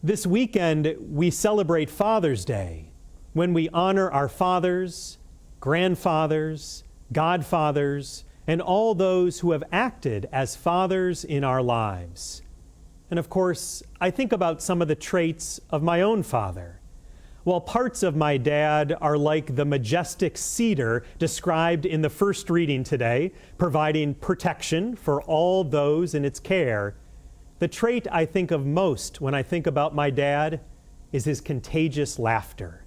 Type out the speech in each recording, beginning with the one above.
This weekend, we celebrate Father's Day, when we honor our fathers, grandfathers, godfathers, and all those who have acted as fathers in our lives. And of course, I think about some of the traits of my own father. While parts of my dad are like the majestic cedar described in the first reading today, providing protection for all those in its care, the trait I think of most when I think about my dad is his contagious laughter.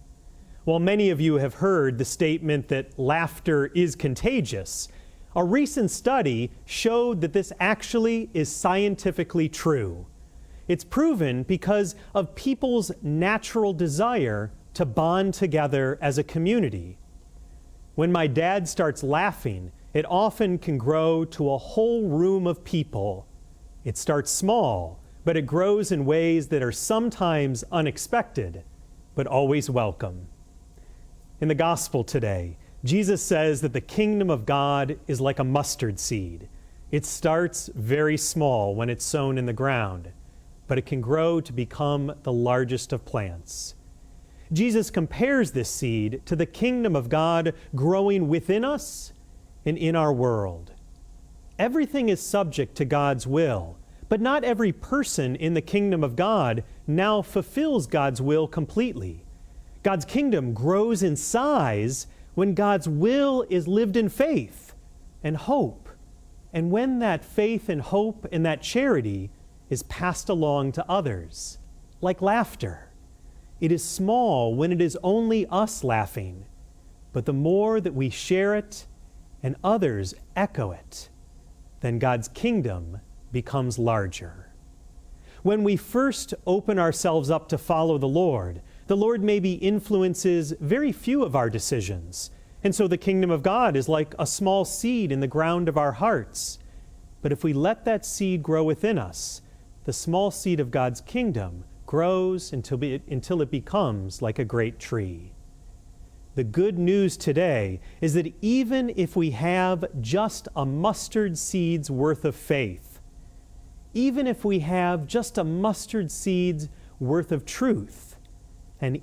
While many of you have heard the statement that laughter is contagious, a recent study showed that this actually is scientifically true. It's proven because of people's natural desire to bond together as a community. When my dad starts laughing, it often can grow to a whole room of people. It starts small, but it grows in ways that are sometimes unexpected, but always welcome. In the gospel today, Jesus says that the kingdom of God is like a mustard seed. It starts very small when it's sown in the ground, but it can grow to become the largest of plants. Jesus compares this seed to the kingdom of God growing within us and in our world. Everything is subject to God's will, but not every person in the kingdom of God now fulfills God's will completely. God's kingdom grows in size when God's will is lived in faith and hope, and when that faith and hope and that charity is passed along to others, like laughter. It is small when it is only us laughing, but the more that we share it and others echo it, then God's kingdom becomes larger. When we first open ourselves up to follow the Lord maybe influences very few of our decisions, and so the kingdom of God is like a small seed in the ground of our hearts. But if we let that seed grow within us, the small seed of God's kingdom grows until it becomes like a great tree. The good news today is that even if we have just a mustard seed's worth of faith, even if we have just a mustard seed's worth of truth, of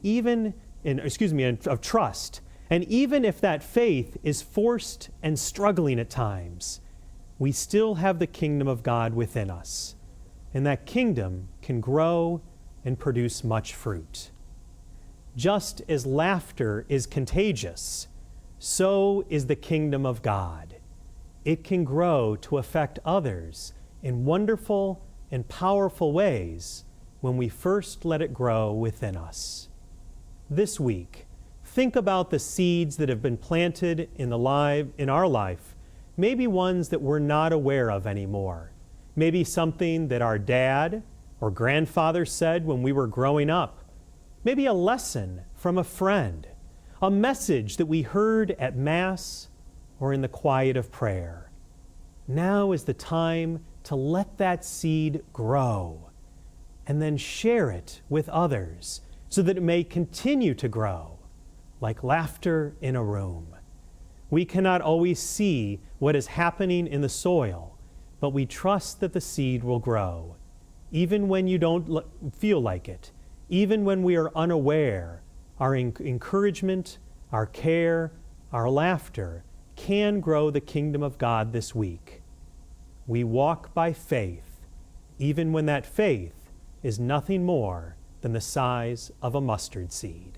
trust, and even if that faith is forced and struggling at times, we still have the kingdom of God within us, and that kingdom can grow and produce much fruit. Just as laughter is contagious, so is the kingdom of God. It can grow to affect others in wonderful and powerful ways when we first let it grow within us. This week, think about the seeds that have been planted in our life, maybe ones that we're not aware of anymore. Maybe something that our dad or grandfather said when we were growing up. Maybe a lesson from a friend, a message that we heard at Mass or in the quiet of prayer. Now is the time to let that seed grow and then share it with others so that it may continue to grow like laughter in a room. We cannot always see what is happening in the soil, but we trust that the seed will grow. Even when you don't feel like it, even when we are unaware, our encouragement, our care, our laughter can grow the kingdom of God this week. We walk by faith, even when that faith is nothing more than the size of a mustard seed.